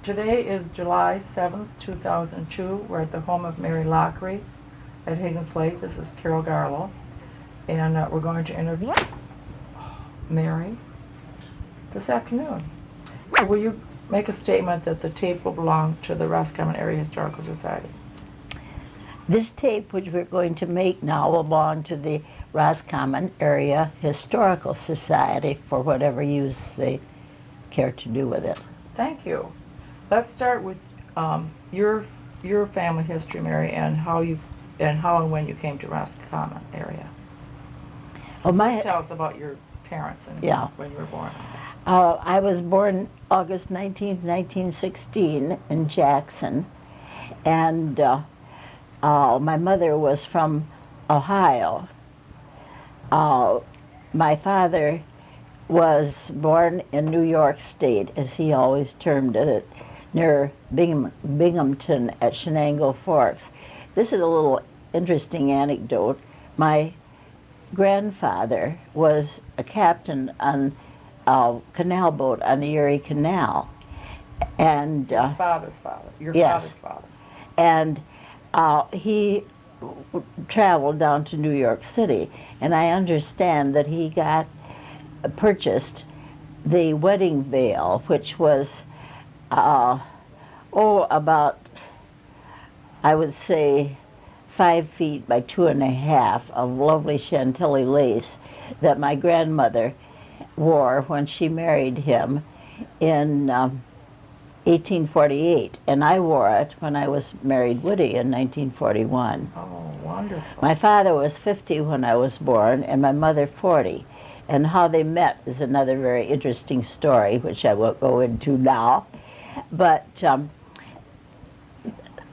Today is July 7th, 2002. We're at the home of Mary Loughray at Higgins Lake. This is Carol Garlow. And we're going to interview Mary this afternoon. Will you make a statement that the tape will belong to the Roscommon Area Historical Society? This tape, which we're going to make now, will belong to the Roscommon Area Historical Society for whatever use they care to do with it. Thank you. Let's start with your family history, Mary, and how and when you came to Roscommon area. Well, Just tell us about your parents and when you were born. I was born August 19th, 1916 in Jackson, and my mother was from Ohio. My father was born in New York State, as he always termed it, near Binghamton at Shenango Forks. This is a little interesting anecdote. My grandfather was a captain on a canal boat on the Erie Canal. And His father's father, your yes. father's father. And he traveled down to New York City, and I understand that he purchased the wedding veil, which was about, I would say, 5 feet by 2.5 of lovely Chantilly lace that my grandmother wore when she married him in 1848, and I wore it when I was married Woody in 1941. Oh, wonderful. My father was 50 when I was born, and my mother 40. And how they met is another very interesting story, which I won't go into now. But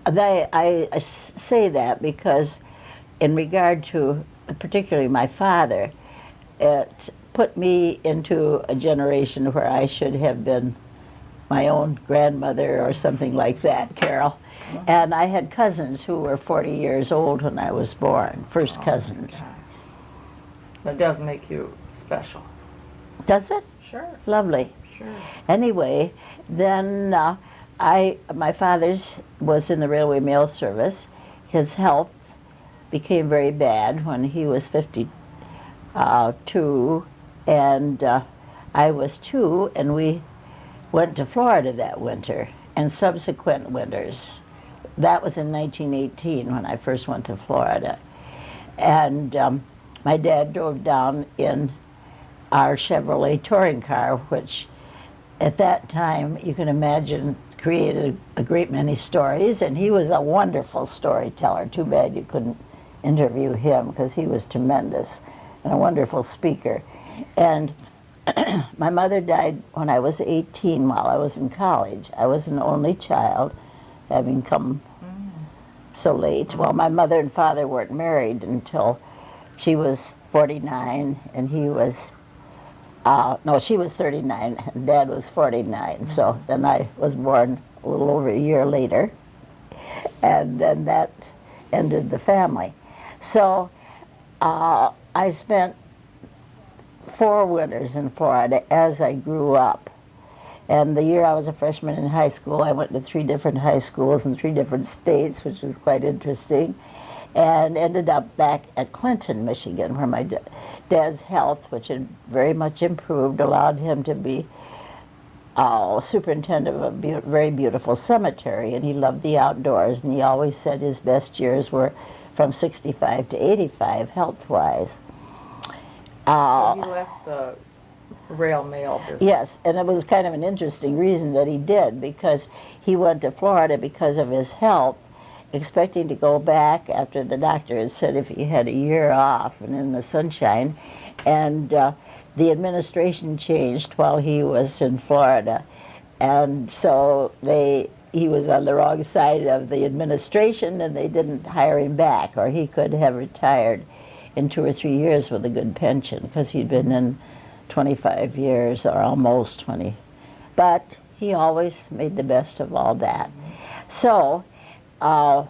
I say that because in regard to particularly my father, it put me into a generation where I should have been my own grandmother or something like that, Carol. And I had cousins who were 40 years old when I was born, first cousins. That does make you special. Does it? Sure. Lovely. Sure. Anyway, then my father's was in the Railway Mail Service. His health became very bad when he was 52, and I was 2, and we went to Florida that winter and subsequent winters. That was in 1918 when I first went to Florida. And my dad drove down in our Chevrolet touring car, which at that time, you can imagine, created a great many stories, and he was a wonderful storyteller. Too bad you couldn't interview him, because he was tremendous and a wonderful speaker. And my mother died when I was 18 while I was in college. I was an only child, having come so late. Well, my mother and father weren't married until she was 49, and he was, no, she was 39, and Dad was 49. So then I was born a little over a year later, and then that ended the family. So I spent 4 winters in Florida as I grew up. And the year I was a freshman in high school, I went to 3 different high schools in 3 different states, which was quite interesting, and ended up back at Clinton, Michigan, where my dad's health, which had very much improved, allowed him to be superintendent of a very beautiful cemetery, and he loved the outdoors, and he always said his best years were from 65 to 85 health-wise. So he left the rail mail business. Yes, and it was kind of an interesting reason that he did, because he went to Florida because of his health, expecting to go back after the doctor had said if he had a year off and in the sunshine, and the administration changed while he was in Florida, and so he was on the wrong side of the administration, and they didn't hire him back, or he could have retired in 2 or 3 years with a good pension, because he'd been in 25 years, or almost 20. But he always made the best of all that. So I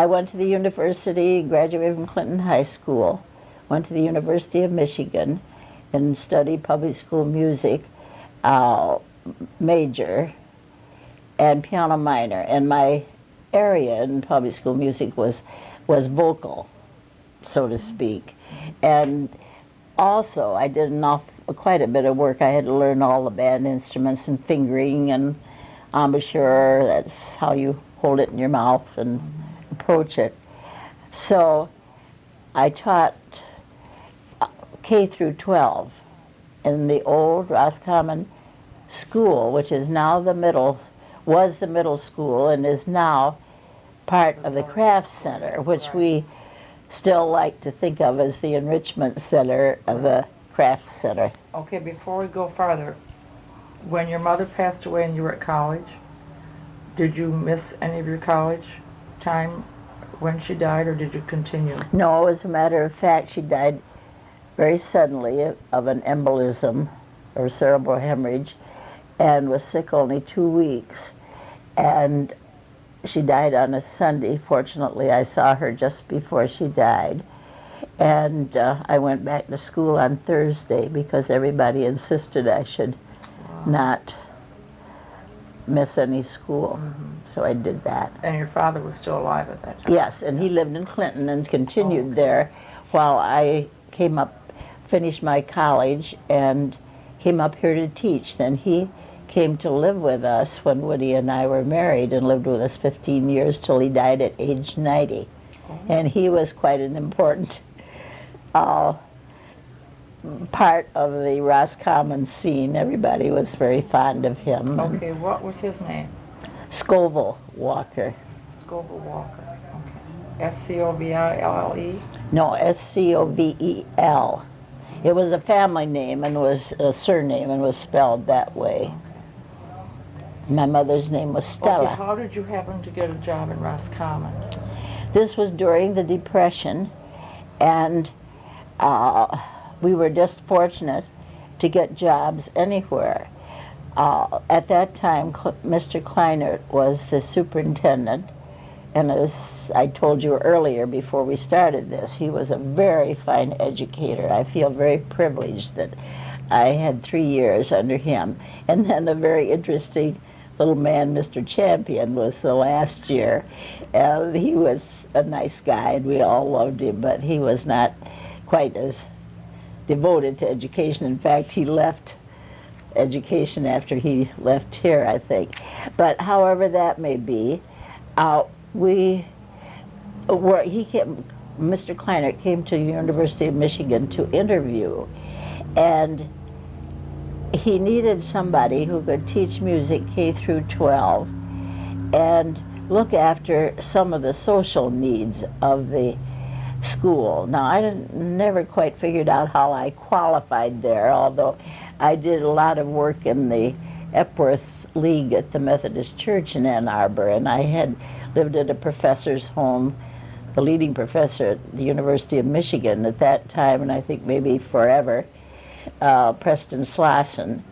went to the university, graduated from Clinton High School, went to the University of Michigan, and studied public school music major, and piano minor. And my area in public school music was vocal, so to speak. And also, I did quite a bit of work. I had to learn all the band instruments and fingering and embouchure. That's how you hold it in your mouth and approach it. So I taught K through 12 in the old Roscommon school, which is now was the middle school and is now part of the Crafts Center, which we still like to think of as the enrichment center of the Crafts Center. Okay, before we go farther, when your mother passed away and you were at college, did you miss any of your college time when she died, or did you continue? No, as a matter of fact, she died very suddenly of an embolism or cerebral hemorrhage and was sick only 2 weeks. And she died on a Sunday. Fortunately, I saw her just before she died. And I went back to school on Thursday because everybody insisted I should not miss any school. So I did that. And your father was still alive at that time? Yes, and he lived in Clinton and continued there while I finished my college and came up here to teach. Then he came to live with us when Woody and I were married and lived with us 15 years till he died at age 90. And he was quite an important part of the Roscommon scene. Everybody was very fond of him. Okay, what was his name? Scoville Walker. Scoville Walker. Okay. S-C-O-V-I-L-L-E? No, S-C-O-V-E-L. It was a family name and was a surname and was spelled that way. My mother's name was Stella. Okay, how did you happen to get a job in Roscommon? This was during the Depression, and we were just fortunate to get jobs anywhere. At that time, Mr. Kleinert was the superintendent, and as I told you earlier before we started this, he was a very fine educator. I feel very privileged that I had 3 years under him. And then a very interesting little man, Mr. Champion, was the last year. He was a nice guy, and we all loved him, but he was not quite as devoted to education. In fact, he left education after he left here, I think. But however that may be, Mr. Kleinert came to the University of Michigan to interview, and he needed somebody who could teach music K through 12 and look after some of the social needs of the school. Now, I never quite figured out how I qualified there, although I did a lot of work in the Epworth League at the Methodist Church in Ann Arbor, and I had lived at a professor's home, the leading professor at the University of Michigan at that time, and I think maybe forever, Preston Slauson.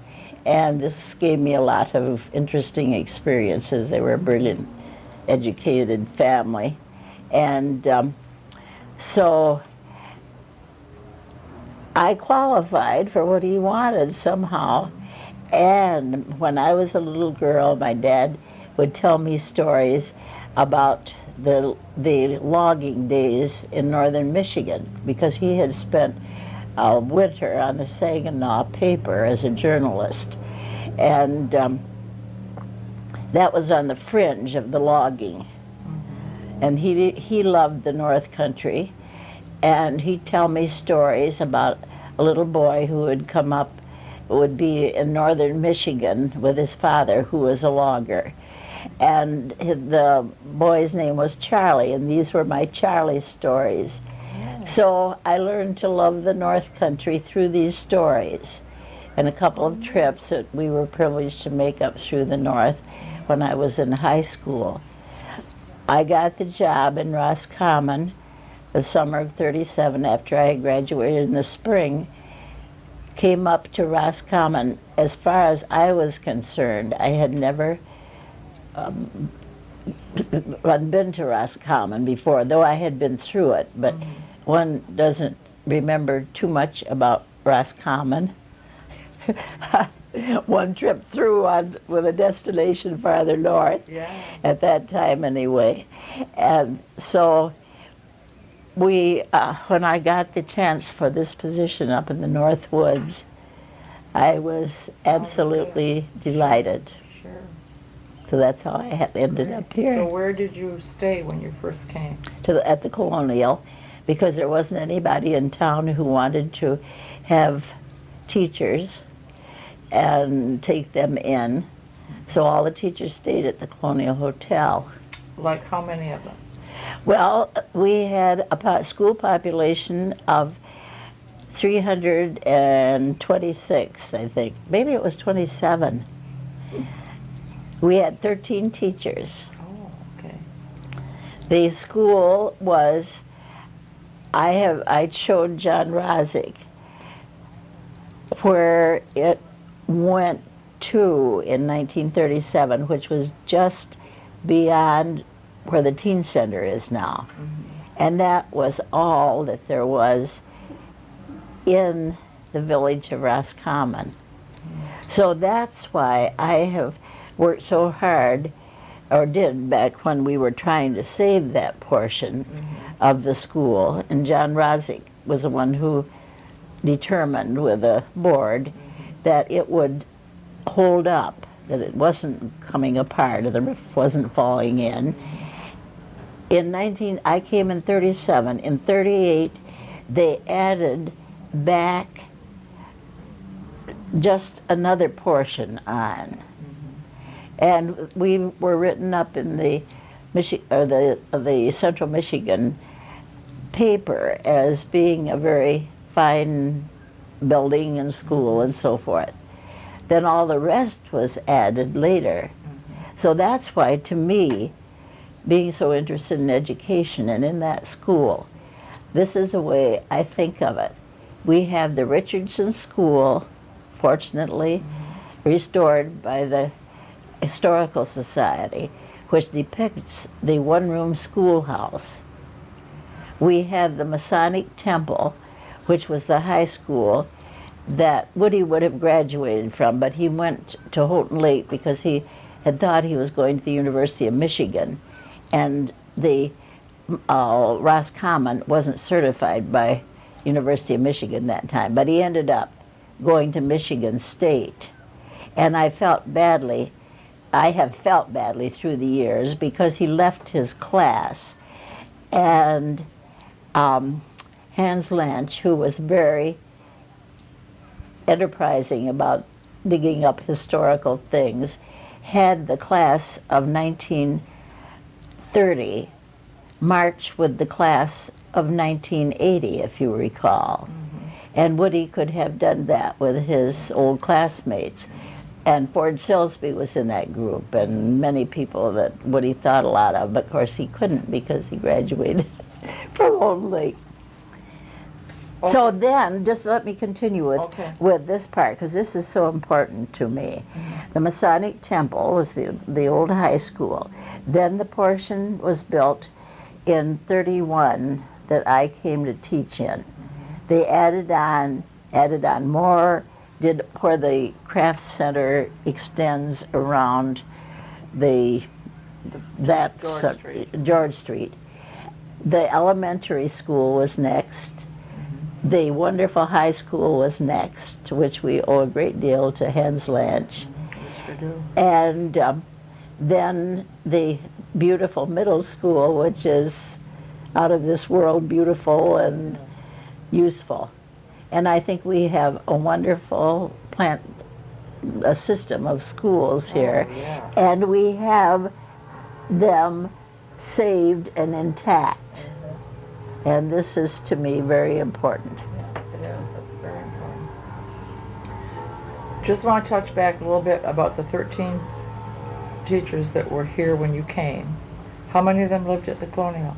And this gave me a lot of interesting experiences. They were a brilliant, educated family. And so I qualified for what he wanted somehow. And when I was a little girl, my dad would tell me stories about the logging days in northern Michigan, because he had spent a winter on the Saginaw paper as a journalist. And that was on the fringe of the logging. And he loved the North Country, and he'd tell me stories about a little boy who would come up, would be in northern Michigan with his father, who was a logger. And the boy's name was Charlie, and these were my Charlie stories. So I learned to love the North Country through these stories, and a couple of trips that we were privileged to make up through the North when I was in high school. I got the job in Roscommon the summer of '37 after I had graduated in the spring. Came up to Roscommon. As far as I was concerned, I had never been to Roscommon before, though I had been through it, but one doesn't remember too much about Roscommon. one trip through on with a destination farther north. Yeah. At that time anyway. And so we, when I got the chance for this position up in the North Woods, I was absolutely delighted. Sure. So that's how I had ended up here So where did you stay when you first came? at the Colonial, because there wasn't anybody in town who wanted to have teachers and take them in. So all the teachers stayed at the Colonial Hotel. Like how many of them? Well, we had a school population of 326, I think. Maybe it was 27. We had 13 teachers. Oh, okay. The school was, I showed John Roscommon where it went to in 1937, which was just beyond where the teen center is now. And that was all that there was in the village of Roscommon. So that's why I have worked so hard, or did back when we were trying to save that portion of the school. And John Roscommon was the one who determined with a board that it would hold up, that it wasn't coming apart, or the roof wasn't falling in. I came in 37. In 38, they added back just another portion on. And we were written up in the Central Michigan paper as being a very fine building and school and so forth. Then all the rest was added later. So that's why, to me, being so interested in education and in that school, this is the way I think of it. We have the Richardson School, fortunately, restored by the Historical Society, which depicts the one-room schoolhouse. We have the Masonic Temple, which was the high school that Woody would have graduated from, but he went to Houghton Lake because he had thought he was going to the University of Michigan, and the Roscommon wasn't certified by University of Michigan that time, but he ended up going to Michigan State. And I have felt badly through the years because he left his class, and Hans Lanch, who was very enterprising about digging up historical things, had the class of 1930 march with the class of 1980, if you recall. And Woody could have done that with his old classmates. And Ford Silsby was in that group, and many people that Woody thought a lot of, but of course he couldn't because he graduated from Houghton Lake. Okay. So then, just let me continue with this part, because this is so important to me. The Masonic Temple was the old high school. Then the portion was built in 31 that I came to teach in. They added on more, where the craft center extends around George Street. The elementary school was next. The wonderful high school was next, which we owe a great deal to Hans Lanch. Yes, we do. And then the beautiful middle school, which is out of this world beautiful and useful. And I think we have a wonderful system of schools here. Oh, yeah. And we have them saved and intact. And this is, to me, very important. Yeah, it is. That's very important. Just want to touch back a little bit about the 13 teachers that were here when you came. How many of them lived at the Colonial?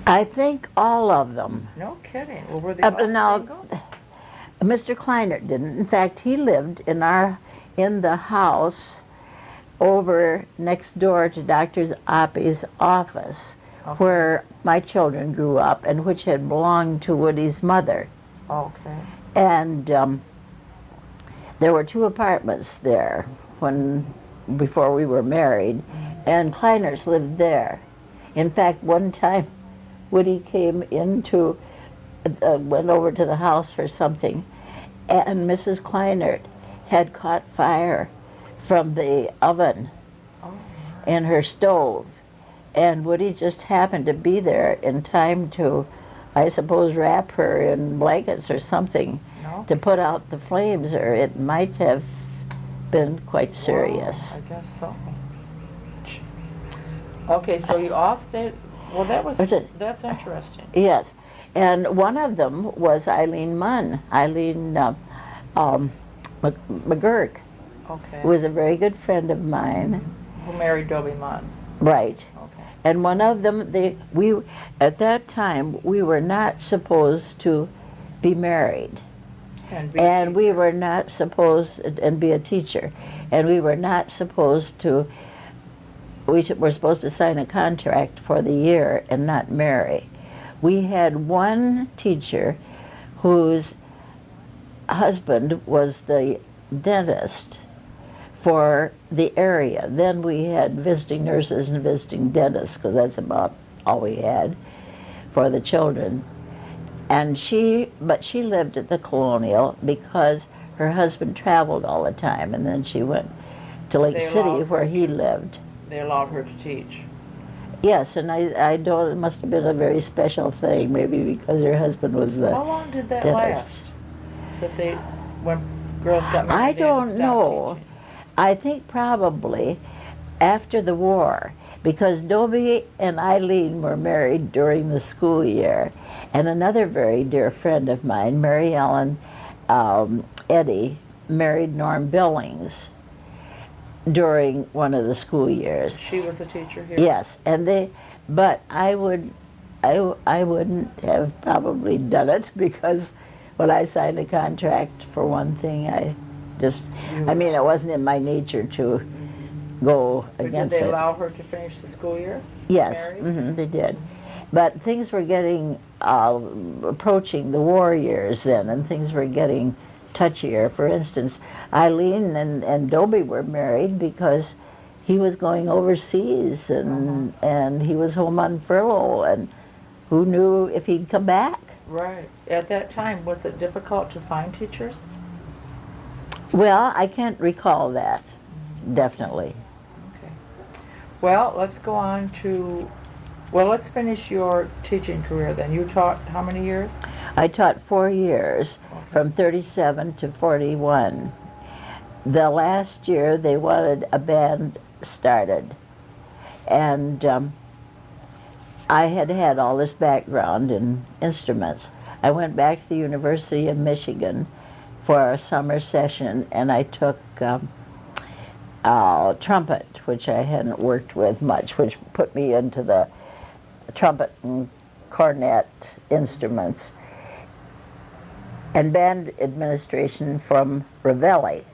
I think all of them. No kidding. Well, were they all single? Mr. Kleinert didn't. In fact, he lived in the house over next door to Dr. Oppie's office, where my children grew up, and which had belonged to Woody's mother. Okay. And there were two apartments there before we were married, and Kleiners lived there. In fact, one time Woody came went over to the house for something, and Mrs. Kleinert had caught fire from the oven Oh, in her stove, and Woody just happened to be there in time to, I suppose, wrap her in blankets or something no? to put out the flames, or it might have been quite serious. Wow, I guess so. Okay, so you all stayed, well, that's interesting. Yes, and one of them was Eileen McGurk, Okay. who was a very good friend of mine. Who married Dobie Munn? Right. Okay. And one of them, at that time, we were not supposed to be married. And we were not supposed, and be a teacher, and we were not supposed to, we were supposed to sign a contract for the year and not marry. We had one teacher whose husband was the dentist for the area. Then we had visiting nurses and visiting dentists, because that's about all we had for the children. And but she lived at the Colonial because her husband traveled all the time, and then she went to Lake City where he lived. They allowed her to teach. Yes, and I don't, it must have been a very special thing, maybe because her husband was the How long did that dentist. last? When girls got married, I they had to don't stop know. teaching? I think probably after the war, because Dobie and Eileen were married during the school year, and another very dear friend of mine, Mary Ellen Eddy, married Norm Billings during one of the school years. She was a teacher here? Yes, but I wouldn't have probably done it, because when I signed a contract, for one thing, it wasn't in my nature to go But against did it. they allow her to finish the school year? Yes, they did. But things were getting, approaching the war years then, and things were getting touchier. For instance, Eileen and Dobie were married because he was going overseas, and he was home on furlough, and who knew if he'd come back. Right. At that time, was it difficult to find teachers? Well, I can't recall that, definitely. Okay. Well, let's go on to, let's finish your teaching career then. You taught how many years? I taught 4 years, Okay. from 37 to 41. The last year, they wanted a band started, and I had all this background in instruments. I went back to the University of Michigan for a summer session, and I took trumpet, which I hadn't worked with much, which put me into the trumpet and cornet instruments, and band administration from Ravelli,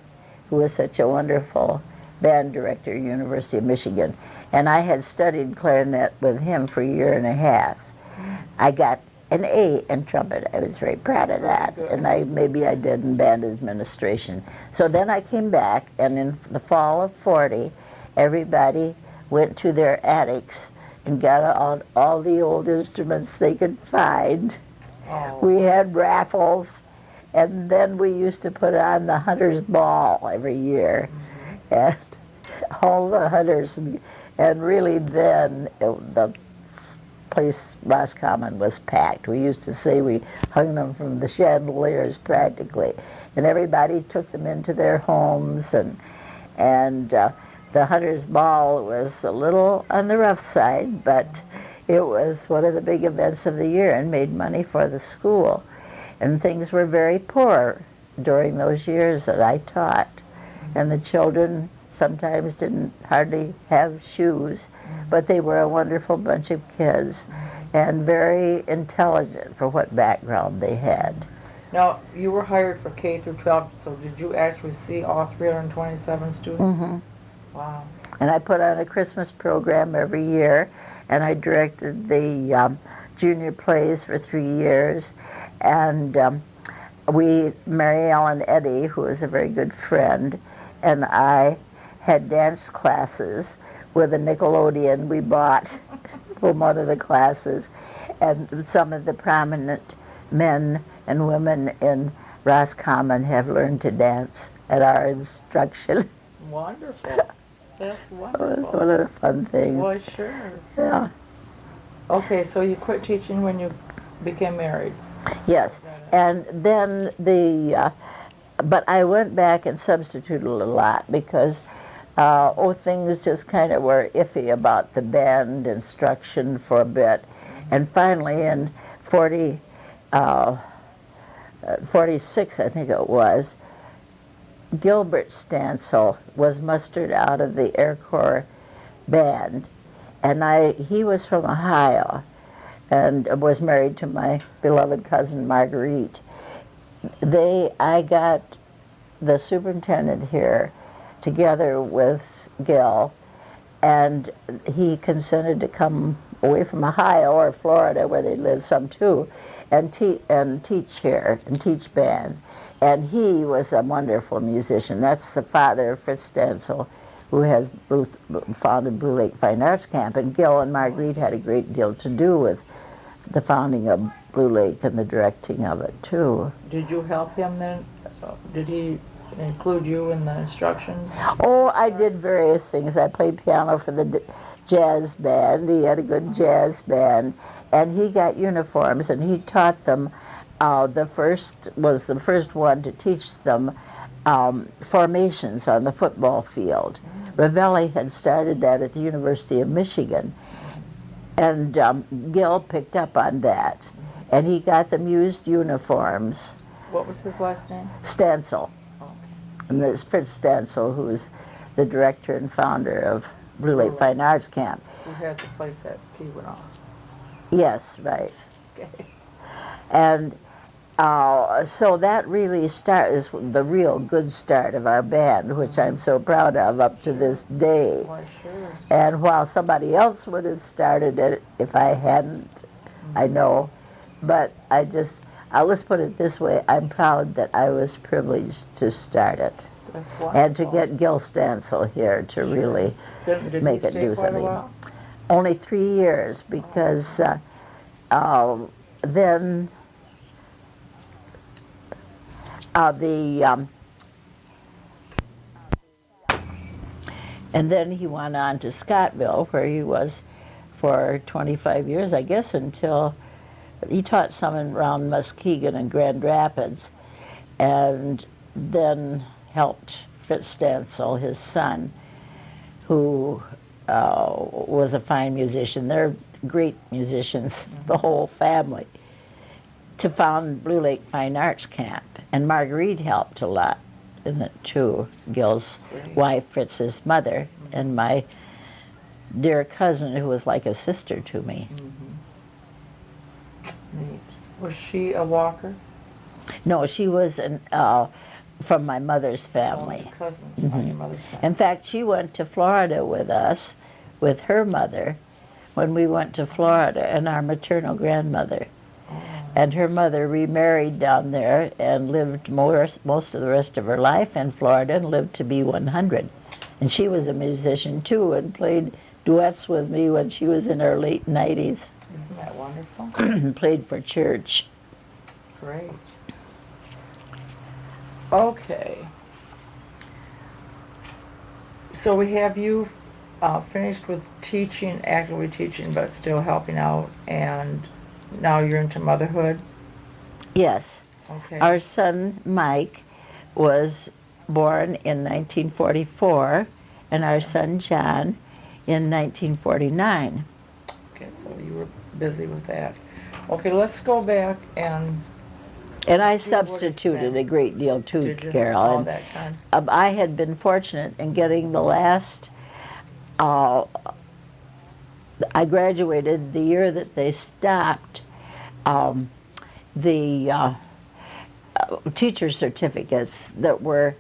who was such a wonderful band director at University of Michigan. And I had studied clarinet with him for a year and a half. I got an A in trumpet. I was very proud of that. And maybe I did in band administration. So then I came back, and in the fall of 40, everybody went to their attics and got out all the old instruments they could find. Oh. We had raffles, and then we used to put on the Hunter's Ball every year. And all the hunters, and really then the place, Roscommon, was packed. We used to say we hung them from the chandeliers practically, and everybody took them into their homes, and the Hunter's Ball was a little on the rough side, but it was one of the big events of the year and made money for the school. And things were very poor during those years that I taught, and the children sometimes didn't hardly have shoes, but they were a wonderful bunch of kids and very intelligent for what background they had. Now, you were hired for K through 12, so did you actually see all 327 students? Mm-hmm. Wow. And I put on a Christmas program every year, and I directed the junior plays for 3 years, and Mary Ellen Eddy, who is a very good friend, and I had dance classes with a Nickelodeon we bought from one of the classes, and some of the prominent men and women in Roscommon have learned to dance at our instruction. Wonderful. That's It was wonderful. one of the fun things. Well, sure. Yeah. Okay, so you quit teaching when you became married. Yes, and then but I went back and substituted a lot because, things just kind of were iffy about the band instruction for a bit. And finally in 46, I think it was, Gilbert Stansel was mustered out of the Air Corps band, and he was from Ohio and was married to my beloved cousin Marguerite. I got the superintendent here together with Gil, and he consented to come away from Ohio or Florida, where they live some too, and teach here and teach band. And he was a wonderful musician. That's the father of Fritz Stansel, who has founded Blue Lake Fine Arts Camp. And Gil and Marguerite had a great deal to do with the founding of Blue Lake and the directing of it too. Did you help him then? Did he include you in the instructions? Oh, I did various things. I played piano for the jazz band. He had a good jazz band, and he got uniforms, and he taught them. The first one to teach them formations on the football field. Ravelli had started that at the University of Michigan, and Gil picked up on that, and he got them used uniforms. What was his last name? Stansel. Okay. And there's Fritz Stansel, who is the director and founder of Blue Lake Fine Arts Camp. Who has the place that he went on? Yes, right. Okay. And so that really is the real good start of our band, which I'm so proud of up to this day. Why, sure. And while somebody else would have started it if I hadn't, I know, but let's put it this way, I'm proud that I was privileged to start it. That's wonderful. And to get Gil Stansel here to really Did make he it stay do quite a something. while? Only 3 years, because then and then he went on to Scottville, where he was for 25 years, I guess, until he taught some around Muskegon and Grand Rapids, and then helped Fritz Stansel, his son, who was a fine musician. They're great musicians, the whole family, to found Blue Lake Fine Arts Camp. And Marguerite helped a lot in it too, Gil's wife, Fritz's mother, and my dear cousin, who was like a sister to me. Neat. Was she a walker? No, she was from my mother's family. Your cousin on your mother's side. In fact, she went to Florida with us, with her mother, when we went to Florida, and our maternal grandmother. And her mother remarried down there and lived most of the rest of her life in Florida and lived to be 100. And she was a musician too and played duets with me when she was in her late 90s. Isn't that wonderful? Played for church. Great. Okay. So we have you finished with teaching, actively teaching, but still helping out, and now you're into motherhood? Yes. Okay. Our son, Mike, was born in 1944, and our son, John, in 1949. Okay, so you were busy with that. Okay, let's go back and... And I See, what substituted is a great deal too, Did you? Carol. All And, that time? I had been fortunate in getting the last, I graduated the year that they stopped the teacher certificates that were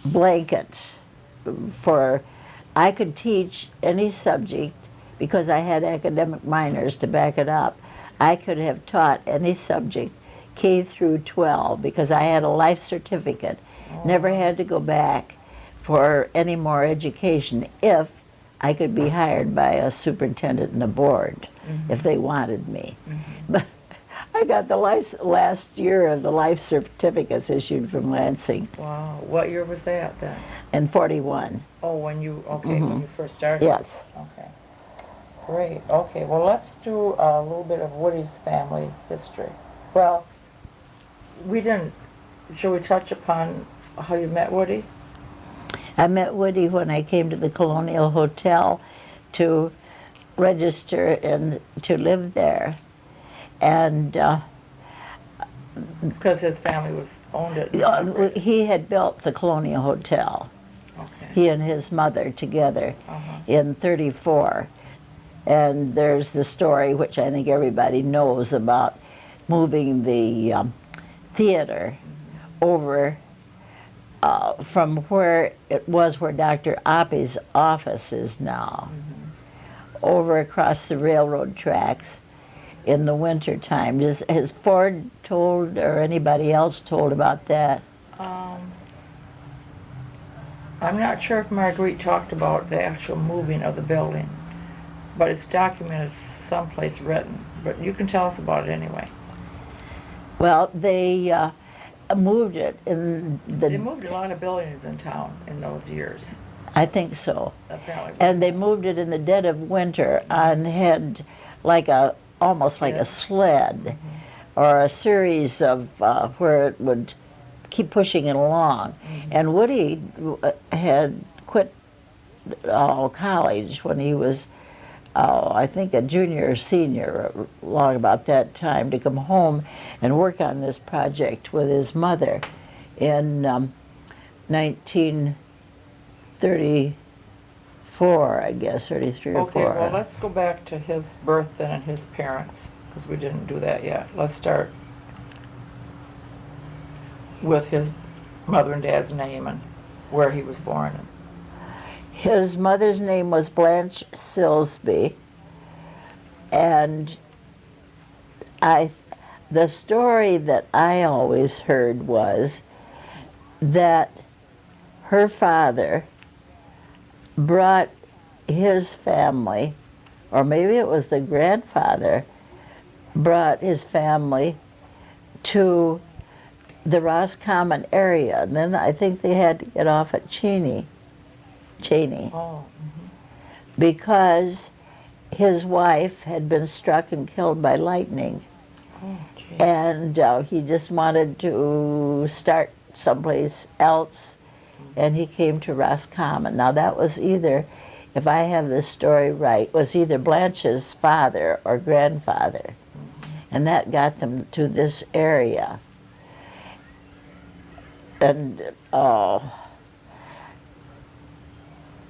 blanket for, I could teach any subject because I had academic minors to back it up. I could have taught any subject K through 12 because I had a life certificate. Never had to go back for any more education if I could be hired by a superintendent and a board if they wanted me. But I got the last year of the life certificates issued from Lansing Wow. What year was that then? in 41. Oh, when you first started? Yes. Okay. Great. Okay, well, let's do a little bit of Woody's family history. Well, shall we touch upon how you met Woody? I met Woody when I came to the Colonial Hotel to register and to live there. And Because his family owned it. he had built the Colonial Hotel, Okay. he and his mother together Uh-huh. in 34. And there's the story, which I think everybody knows, about moving the theater over from where it was where Dr. Oppie's office is now, over across the railroad tracks in the winter time. Has Ford told or anybody else told about that? I'm not sure if Marguerite talked about the actual moving of the building, but it's documented someplace written. But you can tell us about it anyway. Well, they moved it in They moved a lot of buildings in town in those years, I think so. apparently. And they moved it in the dead of winter on had almost like a sled or a series of where it would keep pushing it along. And Woody had quit college when he was I think a junior or senior, long about that time, to come home and work on this project with his mother in 1934, I guess, 33 or 4. Okay, well, let's go back to his birth then and his parents, because we didn't do that yet. Let's start with his mother and dad's name and where he was born. His mother's name was Blanche Silsby, and the story that I always heard was that her father brought his family, or maybe it was the grandfather, brought his family to the Roscommon area, and then I think they had to get off at Cheney. Oh. Because his wife had been struck and killed by lightning, Oh, gee. and he just wanted to start someplace else, and he came to Roscommon. Now that was either, if I have this story right, was either Blanche's father or grandfather, and that got them to this area. And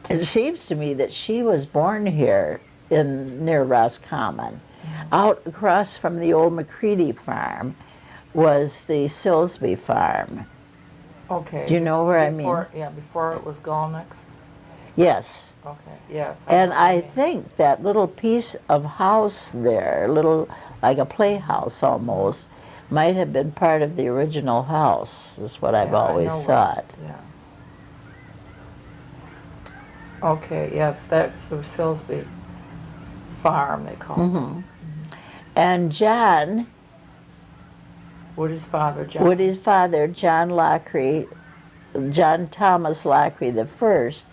it seems to me that she was born here near Roscommon. Out across from the old McCready farm was the Silsby farm. Okay. Do you know where I mean? Yeah, before it was Galnick's? Yes. Okay, yes. And know what you I mean. think that little piece of house there, like a playhouse almost, might have been part of the original house, is what I've Yeah, I always know where- thought. Yeah. Okay, yes, that's the Silsby farm, they call it. Hmm. And John, Woody's father, John. Woody's father, John Loughray, John Thomas Loughray the first,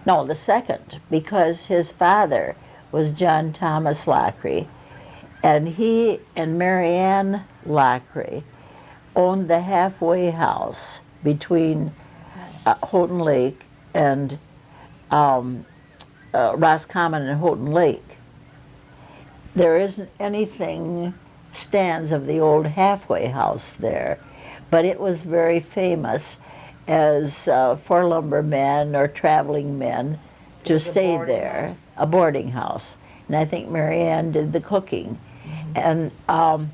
no, the second, because his father was John Thomas Loughray, and he and Marianne Loughray owned the halfway house between Houghton Lake and Roscommon and Houghton Lake. There isn't anything stands of the old halfway house there, but it was very famous as for lumbermen or traveling men to was a stay boarding there, house. a boarding house. And I think Marianne did the cooking. And, oh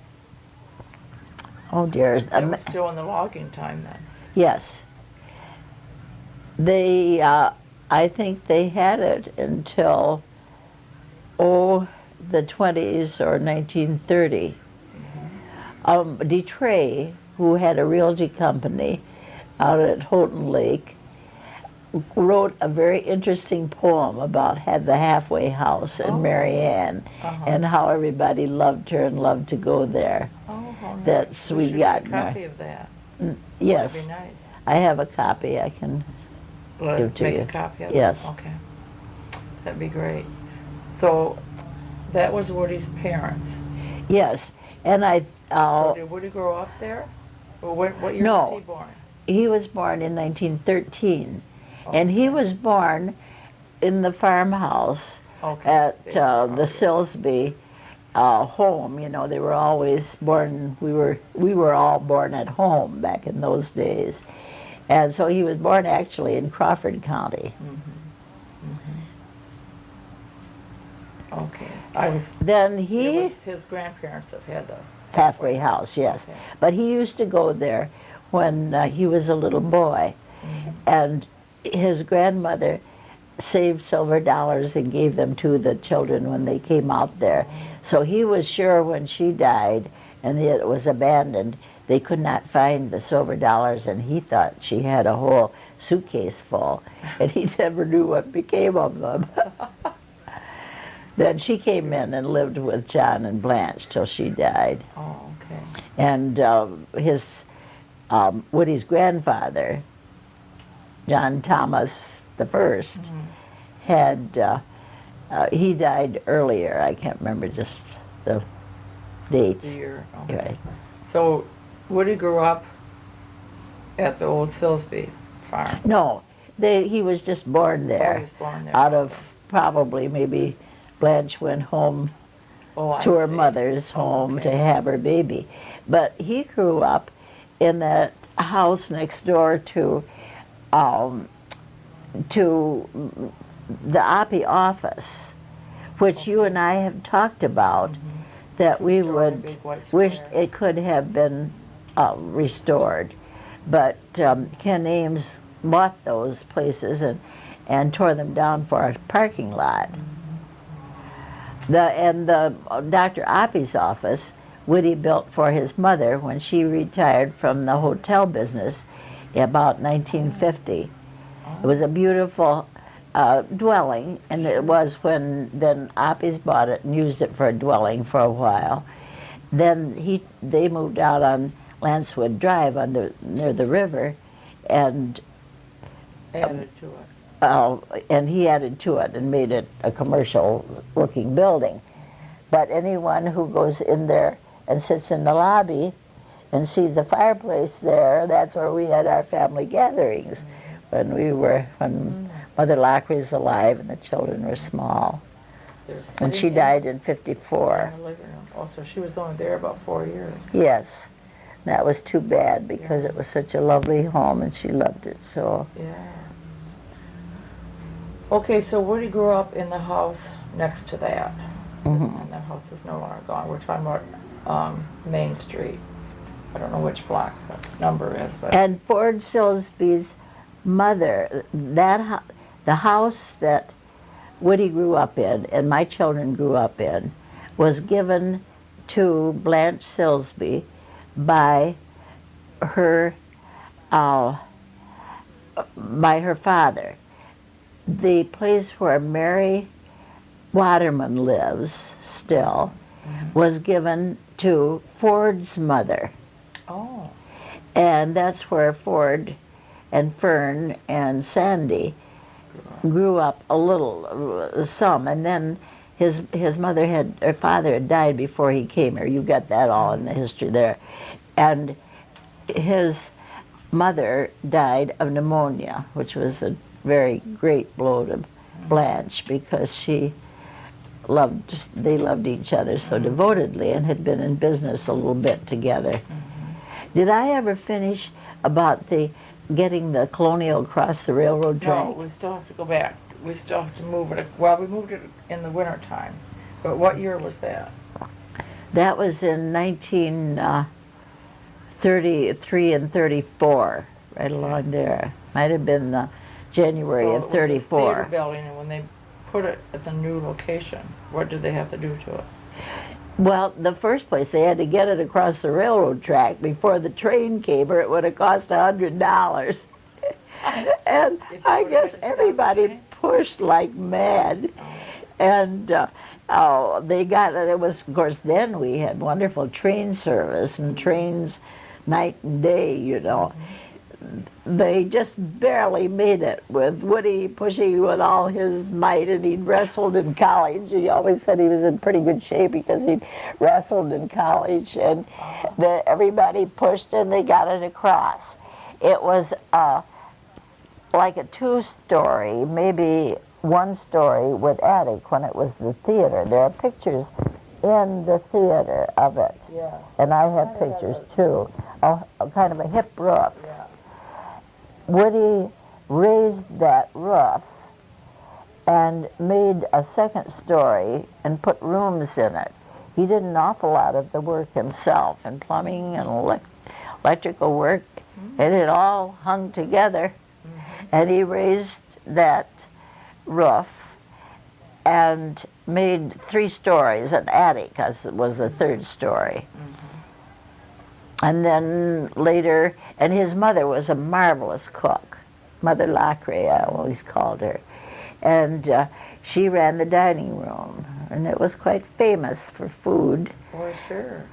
dear. That was still in the logging time then. Yes. They, I think they had it until, the 20s or 1930. DeTray, who had a realty company out at Houghton Lake, wrote a very interesting poem about the halfway house in Oh. Marianne, Uh-huh. and how everybody loved her and loved to go there. Oh, how nice. That's We we should got get a copy of that. Yes, That'd be nice. I have a copy. I can. Let Give us to make you. a copy of Yes. it? Okay. That'd be great. So, that was Woody's parents. Yes, and So did Woody grow up there? Or what year No. was he born? he was born in 1913, and he Okay. was born in the farmhouse Okay. at They were the all- Silsby home. You know, they were always born. We were all born at home back in those days, and so he was born actually in Crawford County. Okay. I was, Then it he was his grandparents that had the halfway house, yes, Okay. but he used to go there when he was a little boy, and his grandmother saved silver dollars and gave them to the children when they came out there. So he was sure when she died and it was abandoned, they could not find the silver dollars, and he thought she had a whole suitcase full, and he never knew what became of them. Then she came in and lived with John and Blanche till she died. Oh, okay. And Woody's grandfather, John Thomas the First, had he died earlier. I can't remember just the date. The year. Okay. Right. So, Woody grew up at the old Silsby farm. No, he was just born Oh, there. he was born there. Out of probably maybe Blanche went home Oh, I to her see. mother's home okay. to have her baby. But he grew up in that house next door to the Oppie office, which you and I have talked about, that we Two-story, would big white wish square. it could have been restored. But Ken Ames bought those places and tore them down for a parking lot. The Dr. Oppie's office, Woody built for his mother when she retired from the hotel business about 1950. It was a beautiful dwelling, and it was when then Oppie's bought it and used it for a dwelling for a while. Then they moved out on Lancewood Drive near the river, and Added to it. and he added to it and made it a commercial-looking building. But anyone who goes in there and sits in the lobby and sees the fireplace there, that's where we had our family gatherings when Mother Loughray was alive and the children were small. They're And she sitting died in in '54. the living room. Oh, so she was only there about 4 years. Yes. That was too bad because it was such a lovely home and she loved it so. Yeah. Okay, so Woody grew up in the house next to that. And that house is no longer gone. We're talking about Main Street. I don't know which block the number is, but And Ford Silsby's mother, the house that Woody grew up in and my children grew up in was given to Blanche Silsby by her father. The place where Mary Waterman lives still was given to Ford's mother. oh, And that's where Ford and Fern and Sandy grew up a little, some, and then his father had died before he came here. You got that all in the history there. And his mother died of pneumonia, which was a very great blow to Blanche because they loved each other so devotedly and had been in business a little bit together. Did I ever finish about getting the Colonial across the railroad track? no, we still have to go back. We still have to move it. Well, we moved it in the winter time. But what year was that? That was in 1933 and 34, right along there. Might have been January So of it was this theater 34. building, and when they put it at the new location, what did they have to do to it? Well, the first place, they had to get it across the railroad track before the train came, or it would have cost $100. And If you I would've had guess to stop the everybody train? pushed like mad. Oh. And oh, they got it. Was, of course, then we had wonderful train service and trains night and day, you know. They just barely made it with Woody pushing with all his might, and he'd wrestled in college. He always said he was in pretty good shape because he'd wrestled in college, and everybody pushed and they got it across. It was like a two-story, maybe one story with attic when it was the theater. There are pictures in the theater of it, Yeah. and I have pictures too. A kind of a hip roof. Yeah. Woody raised that roof and made a second story and put rooms in it. He did an awful lot of the work himself, and plumbing and electrical work, and it all hung together. And he raised that roof and made 3 stories, an attic, because it was the 3rd story. And then later, and his mother was a marvelous cook, Mother Loughray, I always called her. And she ran the dining room, and it was quite famous for food. For sure.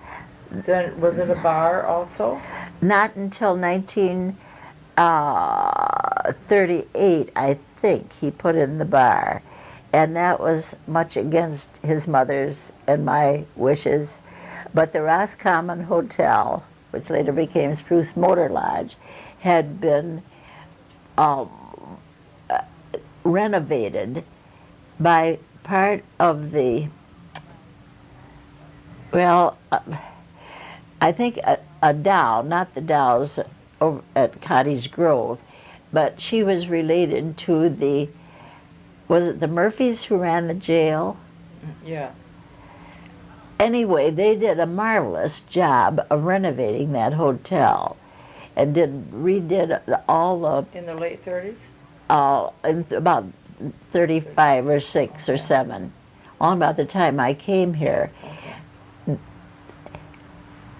Then, was it a bar also? Not until 1938, I think, he put in the bar. And that was much against his mother's and my wishes. But the Roscommon Hotel, which later became Spruce Motor Lodge, had been renovated by part of the, well, I think a Dow, not the Dows over at Cottage Grove, but she was related to the, was it the Murphys who ran the jail? Yeah. Anyway, they did a marvelous job of renovating that hotel, and redid all the In the late 30s? in about 35 or 6 or 7, all about the time I came here. Okay.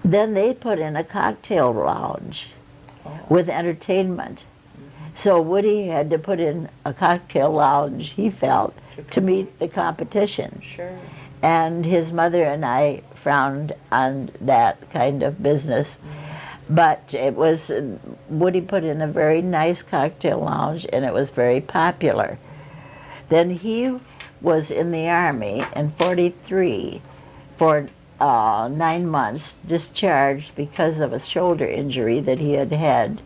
Then they put in a cocktail lounge Oh. with entertainment. So Woody had to put in a cocktail lounge, he felt, to meet the competition. Sure. And his mother and I frowned on that kind of business. But it was, Woody put in a very nice cocktail lounge, and it was very popular. Then he was in the Army in 43 for 9 months, discharged because of a shoulder injury that he had had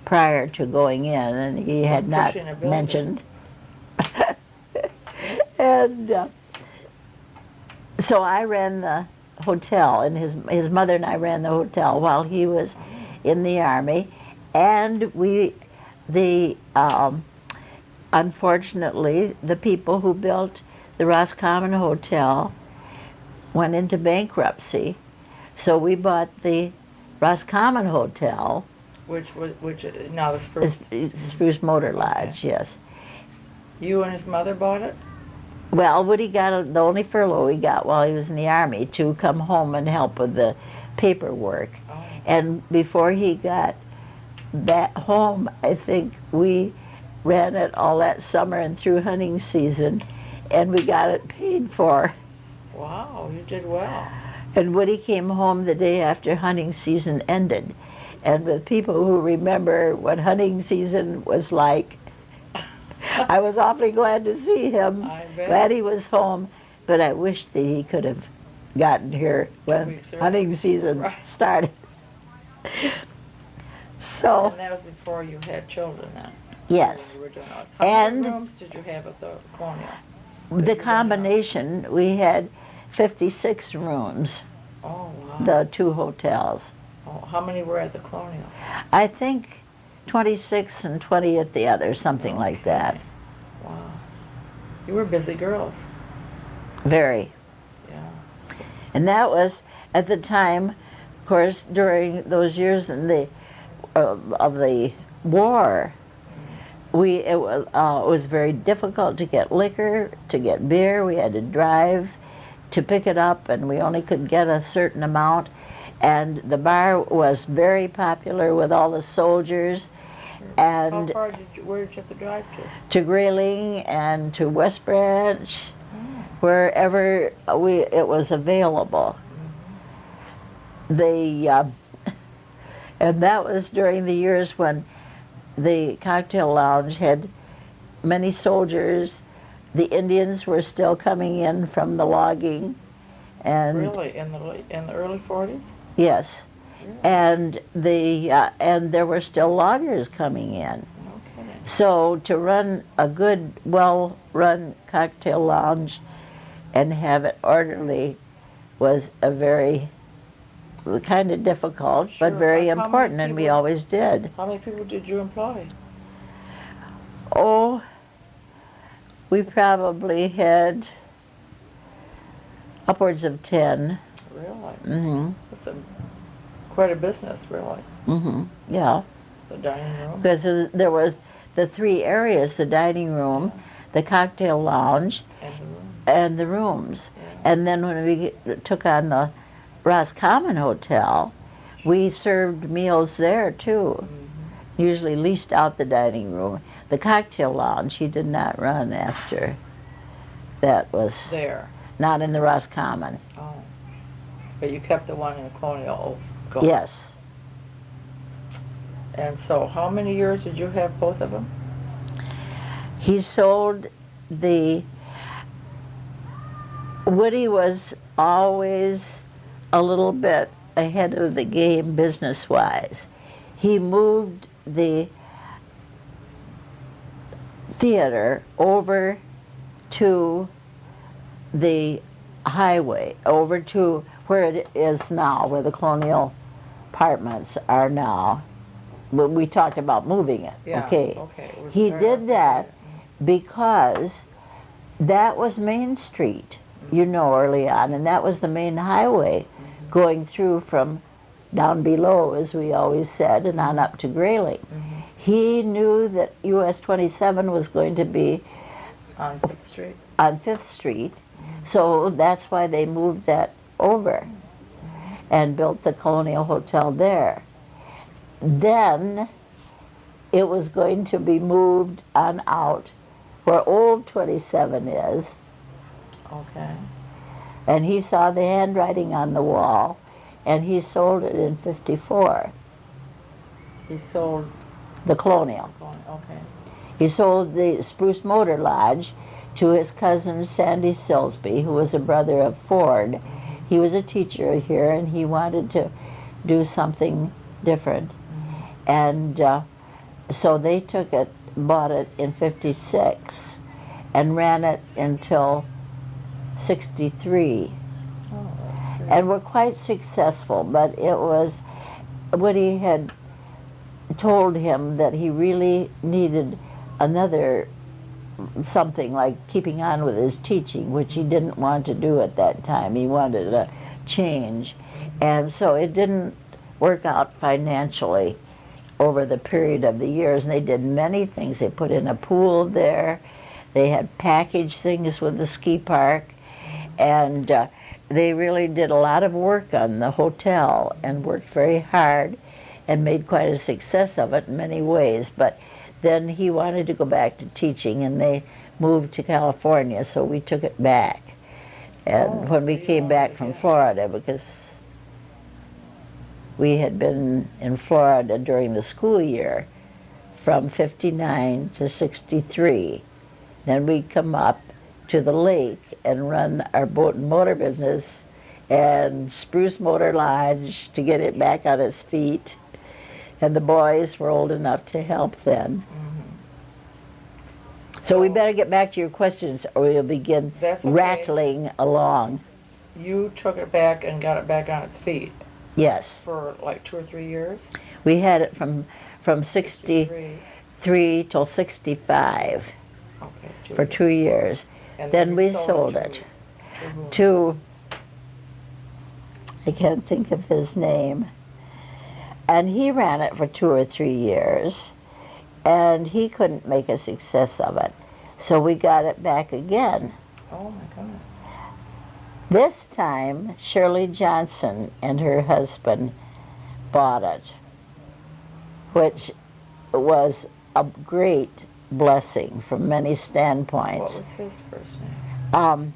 prior to going in, and he had not Pushing a building. mentioned. And so I ran the hotel, and his mother and I ran the hotel while he was in the Army, and unfortunately, the people who built the Roscommon Hotel went into bankruptcy, so we bought the Roscommon Hotel, Which now the Spruce. Spruce Motor Lodge, yes. You and his mother bought it? Well, Woody got the only furlough he got while he was in the Army to come home and help with the paperwork. Oh. And before he got back home, I think we ran it all that summer and through hunting season, and we got it paid for. Wow, you did well. And Woody came home the day after hunting season ended. And with people who remember what hunting season was like, I was awfully glad to see him. I bet. Glad he was home, but I wish that he could have gotten here when weeks early. hunting season Right. started. So, And that was before you had children then? yes, You were doing all. How And- many rooms did you have at the Colonial? the combination, we had 56 rooms, Oh, wow. the 2 hotels. Oh, how many were at the Colonial? I think 26 and 20 at the other, something like that. Wow. You were busy girls. Very. Yeah. And that was at the time, of course, during those years in the of the war. It was very difficult to get liquor, to get beer. We had to drive to pick it up, and we only could get a certain amount. And the bar was very popular with all the soldiers. And How far where did you have to drive to Grayling and to West Branch, to? wherever it was available. And that was during the years when the cocktail lounge had many soldiers. The Indians were still coming in from the logging, and Really, in the early 40s? yes, Really? and there were still loggers coming in. No kidding. So to run a good, well-run cocktail lounge and have it orderly was a very kind of difficult, Sure, but very but how many important, and we people- always did. How many people did you employ? Oh, we probably had upwards of 10. Really? Mm-hmm. That's quite a business, really. Mm-hmm. Yeah. The dining room. Because there was the three areas: the dining room, the cocktail lounge, And the room. and the rooms. Yeah. And then when we took on the Roscommon Hotel, we served meals there too. Mm-hmm. Usually leased out the dining room. The cocktail lounge he did not run after. That was There. not in the Roscommon. Oh. But you kept the one in Colonial going. Yes. And so how many years did you have both of them? He sold Woody was always a little bit ahead of the game business-wise. He moved the theater over to the highway, over to where it is now, where the Colonial Apartments are now. But we talked about moving it, Yeah. okay? Okay. It was He very did much- that because that was Main Street, you know, early on, and that was the main highway going through from down below, as we always said, and on up to Grayling. Mhm. He knew that US 27 was going to be On 5th Street. on 5th Street, so that's why they moved that over and built the Colonial Hotel there. Then it was going to be moved on out where old 27 is, Okay. and he saw the handwriting on the wall, and he sold it in 54, He sold. the Colonial. Okay. He sold the Spruce Motor Lodge to his cousin Sandy Silsby, who was a brother of Ford. He was a teacher here, and he wanted to do something different. And so they took it, bought it in 56, and ran it until 63. Oh, that's great. And were quite successful, but it was, Woody had told him that he really needed another something like keeping on with his teaching, which he didn't want to do at that time. He wanted a change. And so it didn't work out financially over the period of the years. And they did many things. They put in a pool there. They had packaged things with the ski park. And they really did a lot of work on the hotel and worked very hard and made quite a success of it in many ways. But then he wanted to go back to teaching, and they moved to California, so we took it back. And when we so you came wanted back to from get- Florida, because we had been in Florida during the school year from 59 to 63. Then we'd come up to the lake and run our boat and motor business and Spruce Motor Lodge to get it back on its feet. And the boys were old enough to help then. So we better get back to your questions or we'll begin That's okay. rattling along. You took it back and got it back on its feet Yes, for like 2 or 3 years? we had it from 63 till 65 Okay. for 2 years. And Then you we sold it to whom? to, I can't think of his name, and he ran it for 2 or 3 years, and he couldn't make a success of it. So we got it back again. Oh my goodness. This time, Shirley Johnson and her husband bought it, which was a great blessing from many What standpoints. was his first name?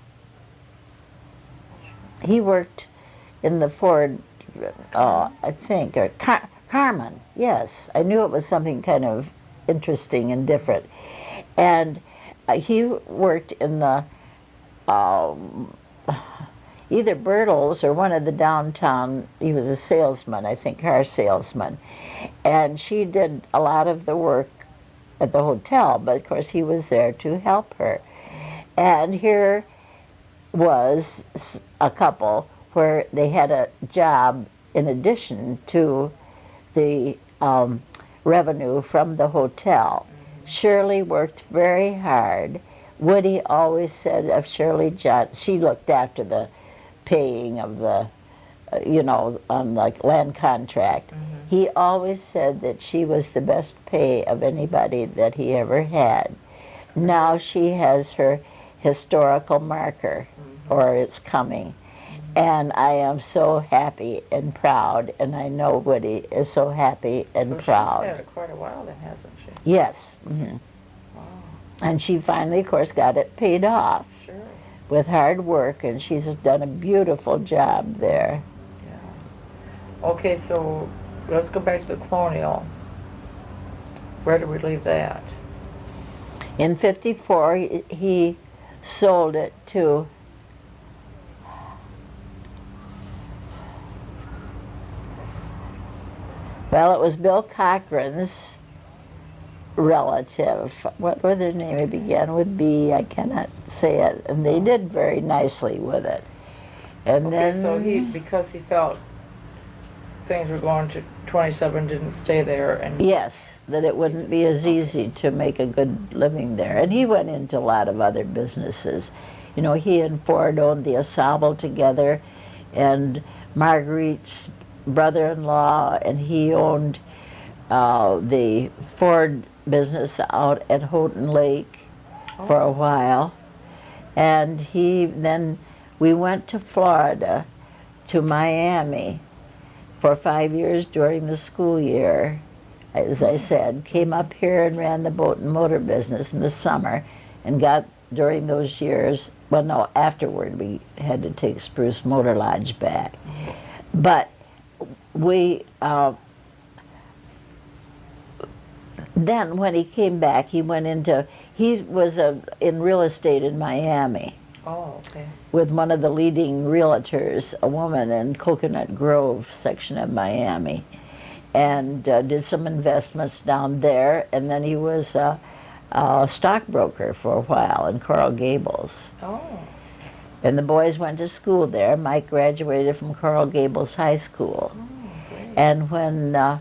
He worked in the Ford, I think, or Carmen, yes. I knew it was something kind of interesting and different. And he worked in the either Bertles or one of the downtown, he was a salesman, I think, car salesman. And she did a lot of the work at the hotel, but of course he was there to help her. And here was a couple where they had a job in addition to the revenue from the hotel. Shirley worked very hard. Woody always said of Shirley Johnson, she looked after the paying of the, on the land contract. He always said that she was the best pay of anybody that he ever had. Now she has her historical marker, or it's coming. And I am so happy and proud, and I know Woody is so happy and proud. She's had it quite a while then, hasn't she? Yes. Wow. And she finally, of course, got it paid off Sure. with hard work, and she's done a beautiful job there. Yeah. Okay, so let's go back to the Colonial. Where do we leave that? In '54, he sold it to well, it was Bill Cochran's relative. What was their name? It began with B. I cannot say it. And they did very nicely with it. And Okay, then so because he felt things were going to 27, didn't stay there, and yes, that it wouldn't be as easy to make a good living there. And he went into a lot of other businesses. You know, he and Ford owned the Ensemble together, and Marguerite's brother-in-law, and he owned the Ford business out at Houghton Lake for a while. And then we went to Florida, to Miami, for 5 years during the school year. As I said, came up here and ran the boat and motor business in the summer, and got during those years, well no, afterward we had to take Spruce Motor Lodge back. But we, then when he came back, he was in real estate in Miami. oh, okay. With one of the leading realtors, a woman in Coconut Grove section of Miami, and did some investments down there, and then he was a stockbroker for a while in Coral Gables. Oh, And the boys went to school there. Mike graduated from Coral Gables High School. great. And when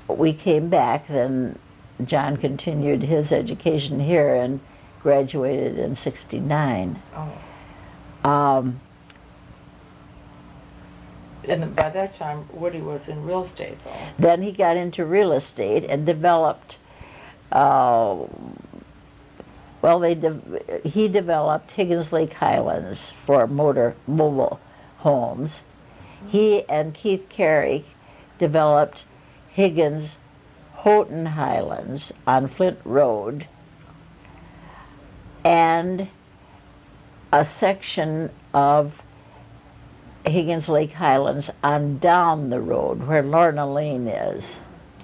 we came back, then John continued his education here and graduated in '69. Oh. And by that time, Woody was in real estate, though. Then he got into real estate and developed, he developed Higgins Lake Highlands for mobile homes. He and Keith Carey developed Higgins Houghton Highlands on Flint Road, and a section of Higgins Lake Highlands on down the road where Lorna Lane is.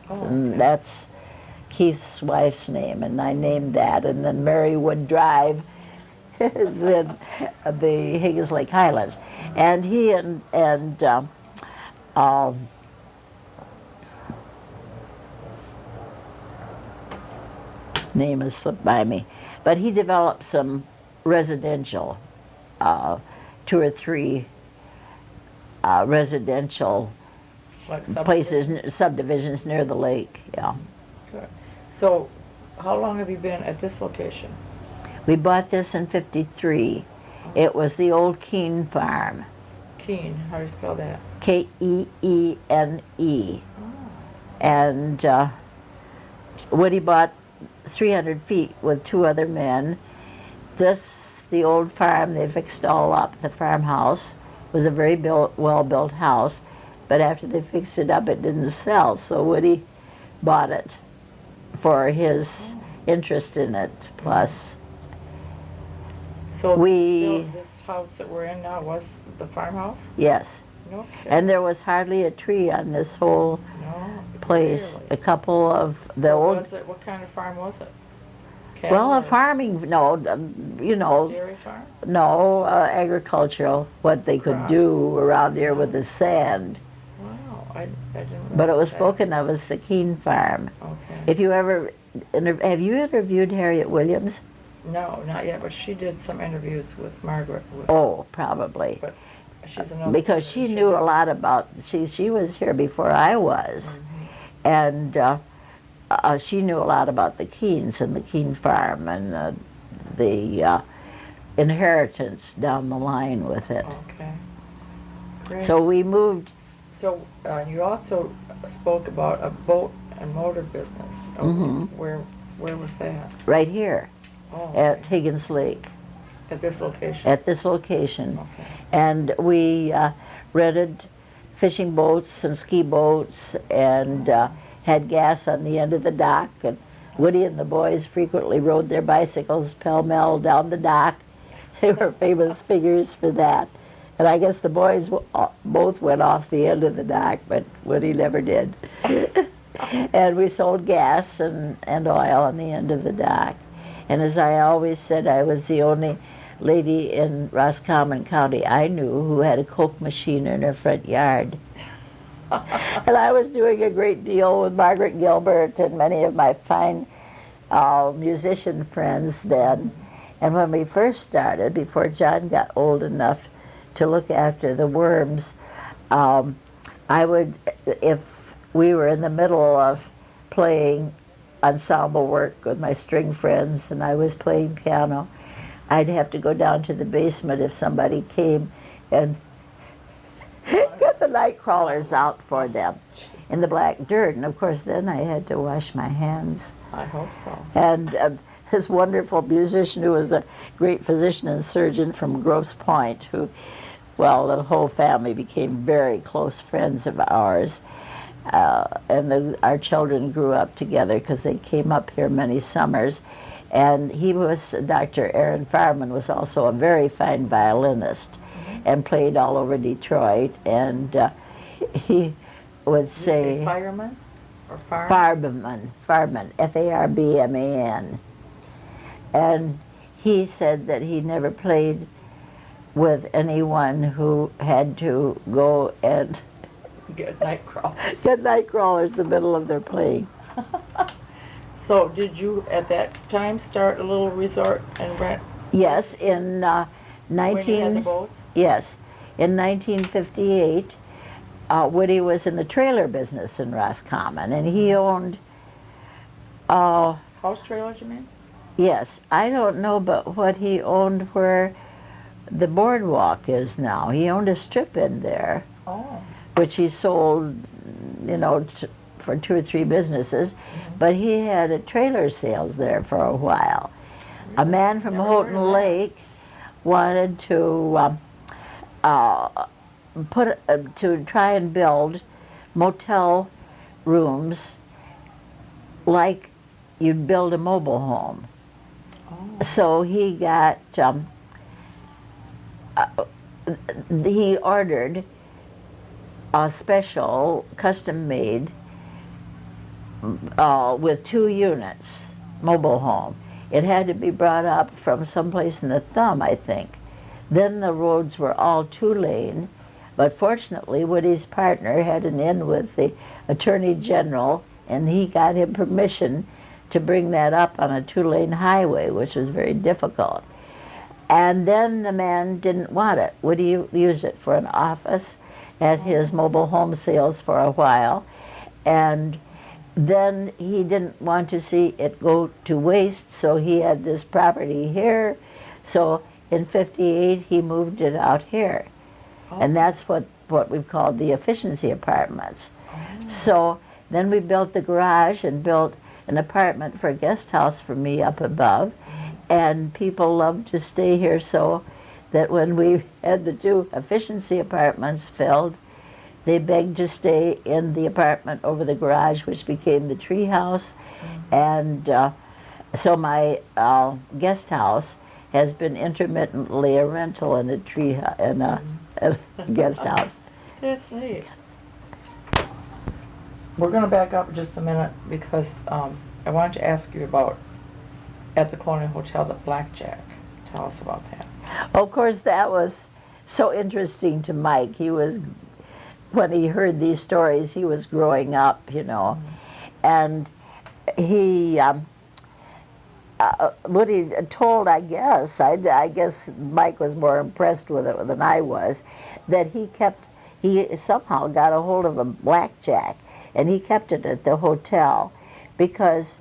Oh, And okay. that's Keith's wife's name, and I named that. And then Marywood Drive is in the Higgins Lake Highlands. And he name has slipped by me, but he developed some residential, 2 or 3 residential Like places, subdivisions near the lake, yeah. Good. So, how long have you been at this location? We bought this in '53. It was the old Keene farm, Keene, how do you spell that? Keene. And Woody bought 300 feet with 2 other men. This the old farm. They fixed all up. The farmhouse was a very well-built house, but after they fixed it up, it didn't sell. So Woody bought it for his interest in it. Plus, So we this house that we're in now was the farmhouse? yes, No kidding. and there was hardly a tree on this whole No, place. really? A couple of the So old. was it, what kind of farm was it? Well, a Cattle or farming, no, you know, dairy farm? no, agricultural, what they could Crop. do around here with the sand. Wow, I didn't But it was realize that. spoken of as the Keene Farm. Okay. If you ever, have you interviewed Harriet Williams? No, not yet, but she did some interviews with Margaret. Oh, probably. But she's another. Because she knew a lot about, she was here before I was. And she knew a lot about the Keenes and the Keene Farm and the inheritance down the line with it. Okay. Great. So we moved. So you also spoke about a boat and motor business. Mhm. Where was that? Right here Oh, at Higgins Lake, at this location. at this location. Okay. And we rented fishing boats and ski boats and had gas on the end of the dock. And Woody and the boys frequently rode their bicycles pell-mell down the dock. They were famous figures for that. And I guess the boys both went off the end of the dock, but Woody never did. And we sold gas and oil on the end of the dock. And as I always said, I was the only lady in Roscommon County I knew who had a Coke machine in her front yard. And I was doing a great deal with Margaret Gilbert and many of my fine musician friends then. And when we first started, before John got old enough to look after the worms, I would, if we were in the middle of playing ensemble work with my string friends and I was playing piano, I'd have to go down to the basement if somebody came and get the night crawlers out for them in the black dirt. And of course then I had to wash my hands. I hope so. And this wonderful musician who was a great physician and surgeon from Grosse Pointe, who, well, the whole family became very close friends of ours. And our children grew up together because they came up here many summers. And he was, Dr. Aaron Farman was also a very fine violinist and played all over Detroit. And he would Did you say fireman or farm? Farman, F-A-R-B-M-A-N. And he said that he never played with anyone who had to go and Get night crawlers. get night crawlers in the middle of their playing. So did you at that time start a little resort and rent Yes, in when you had the boats? yes, in 1958, Woody was in the trailer business in Roscommon, and he owned, House trailers, you mean? yes, I don't know, but what he owned where the boardwalk is now. He owned a strip in there, Oh. which he sold, you know, for 2 or 3 businesses, but he had a trailer sales there for a while. A man from Never heard of Houghton that. Lake wanted to to try and build motel rooms like you'd build a mobile home. Oh. So he got he ordered a special custom-made with 2 units mobile home. It had to be brought up from someplace in the Thumb, I think. Then the roads were all 2-lane, but fortunately Woody's partner had an in with the Attorney General, and he got him permission to bring that up on a 2-lane highway, which was very difficult. And then the man didn't want it. Woody used it for an office at his mobile home sales for a while, and then he didn't want to see it go to waste, so he had this property here. So in '58 he moved it out here, and that's what we've called the efficiency apartments. So then we built the garage and built an apartment for a guest house for me up above, and people loved to stay here, so that when we had the 2 efficiency apartments filled, they begged to stay in the apartment over the garage, which became the tree house. And so my guest house has been intermittently a rental in a guest house. That's neat. We're going to back up just a minute because I wanted to ask you about, at the Colonial Hotel, the blackjack. Tell us about that. Of course, that was so interesting to Mike. When he heard these stories, he was growing up, and he, what he told, I guess Mike was more impressed with it than I was, that he somehow got a hold of a blackjack, and he kept it at the hotel, because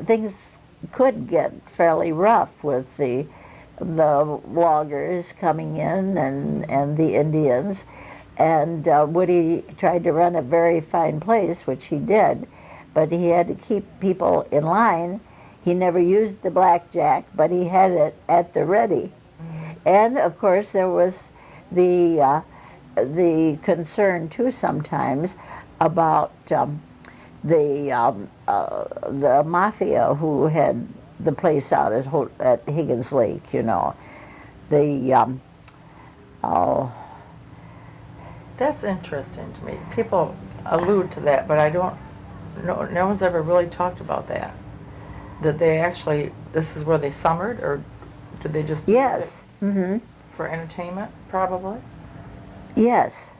things could get fairly rough with the loggers coming in and the Indians. And Woody tried to run a very fine place, which he did, but he had to keep people in line. He never used the blackjack, but he had it at the ready. And of course there was the concern too sometimes about the mafia who had the place out at Higgins Lake. That's interesting to me. People allude to that, but I don't. No one's ever really talked about that. That they actually, this is where they summered, or did they just use Yes. it Mm-hmm. for entertainment, probably? Yes.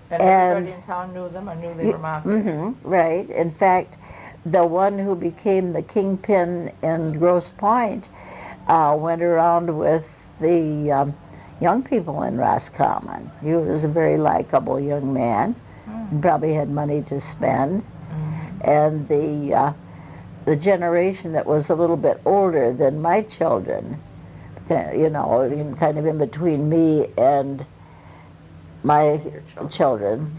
And everybody in town knew them and knew they were mafia. Mm-hmm. Right. In fact, the one who became the kingpin in Grosse Pointe went around with the young people in Roscommon. He was a very likable young man. Probably had money to spend. And the generation that was a little bit older than my children, kind of in between me and my children,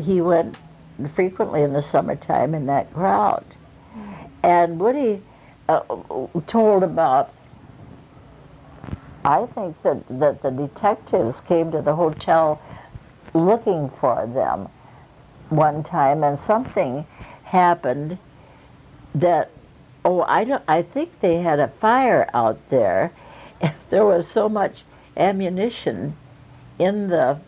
he went frequently in the summertime in that crowd. And Woody told about, I think that the detectives came to the hotel looking for them one time, and something happened that, I think they had a fire out there, and there was so much ammunition in the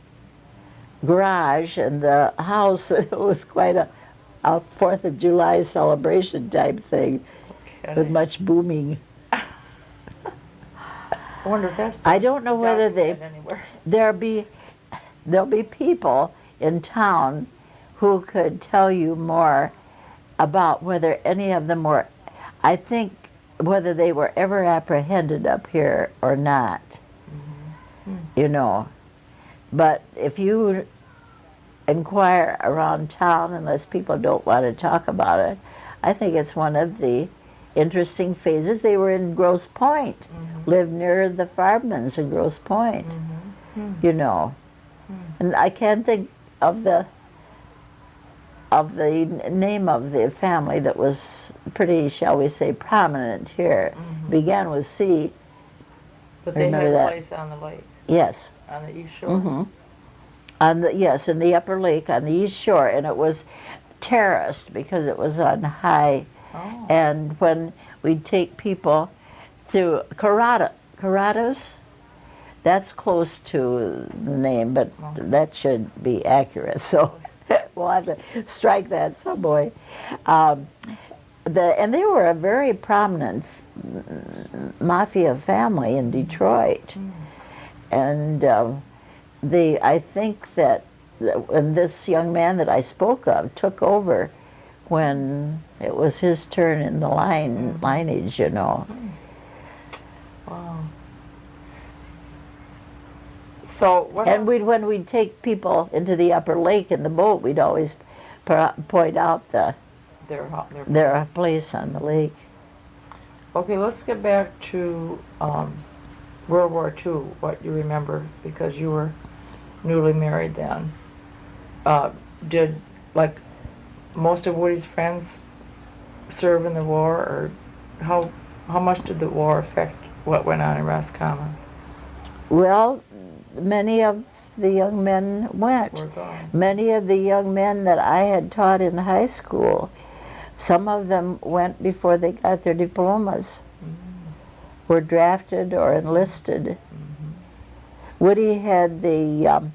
garage and the house that it was quite a 4th of July celebration type thing, with much booming. I wonder if that's. I don't know whether there'll be people in town who could tell you more about whether any of them were, I think, whether they were ever apprehended up here or not. But if you inquire around town, unless people don't want to talk about it, I think it's one of the interesting phases. They were in Grosse Pointe, lived near the Farmans in Grosse Pointe, And I can't think of the name of the family that was pretty, shall we say, prominent here. Began with C. But they had a place on the lake. Yes. On the East Shore? Yes, in the upper lake on the East Shore, and it was terraced because it was on high. And when we'd take people through Corrados, that's close to the name, but that should be accurate, so we'll have to strike that some way. And they were a very prominent mafia family in Detroit. And I think that when this young man that I spoke of took over when it was his turn in the lineage, Wow. So what? And when we'd take people into the upper lake in the boat, we'd always point out their place on the lake. Okay, let's get back to World War II, what you remember, because you were newly married then. Did, like, most of Woody's friends serve in the war, or how How much did the war affect what went on in Roscommon? Well, many of the young men went. We're gone. Many of the young men that I had taught in high school, some of them went before they got their diplomas, were drafted or enlisted. Woody had the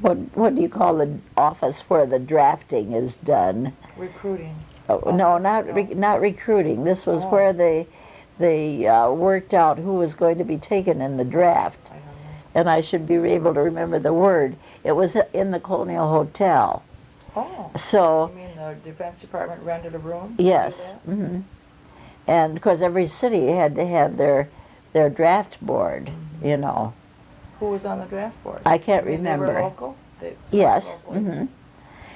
what do you call the office where the drafting is done? Recruiting. Oh, no, not recruiting. This was where they worked out who was going to be taken in the draft. I don't know. And I should be able to remember the word. It was in the Colonial Hotel. Oh. So, You mean the Defense Department rented a room? to yes. do that? Hmm. And because every city had to have their draft board, you know. Who was on the draft board? I can't You mean They were remember. local? They Yes. locally? Hmm.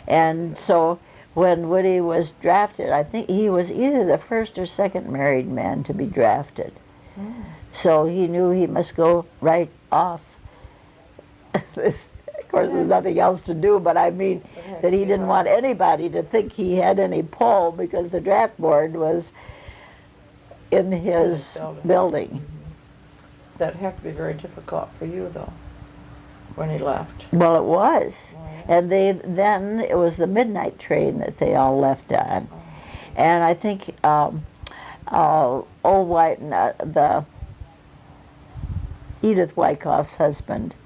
And so when Woody was drafted, I think he was either the first or second married man to be drafted. Mm. So he knew he must go right off. Of course, there's nothing else to do, but I mean that he didn't want anybody to think he had any pull because the draft board was in his building. That'd have to be very difficult for you, though, when he left. Well, it was. Oh, yeah. And then it was the midnight train that they all left on. Oh. And I think old White, the Edith Wyckoff's husband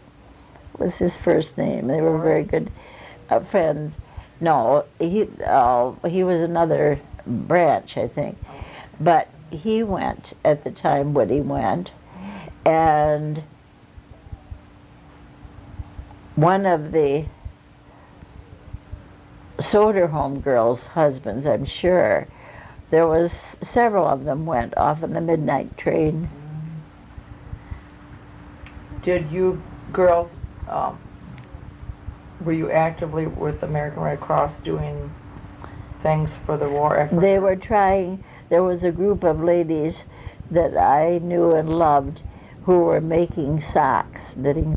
was his first name. They were very good friends. No, he was another branch, I think. But he went at the time Woody went, and one of the Soderholm girls' husbands, I'm sure, there was several of them went off on the midnight train. Did you girls, were you actively with American Red Cross doing things for the war effort? They were trying. There was a group of ladies that I knew and loved who were making socks, knitting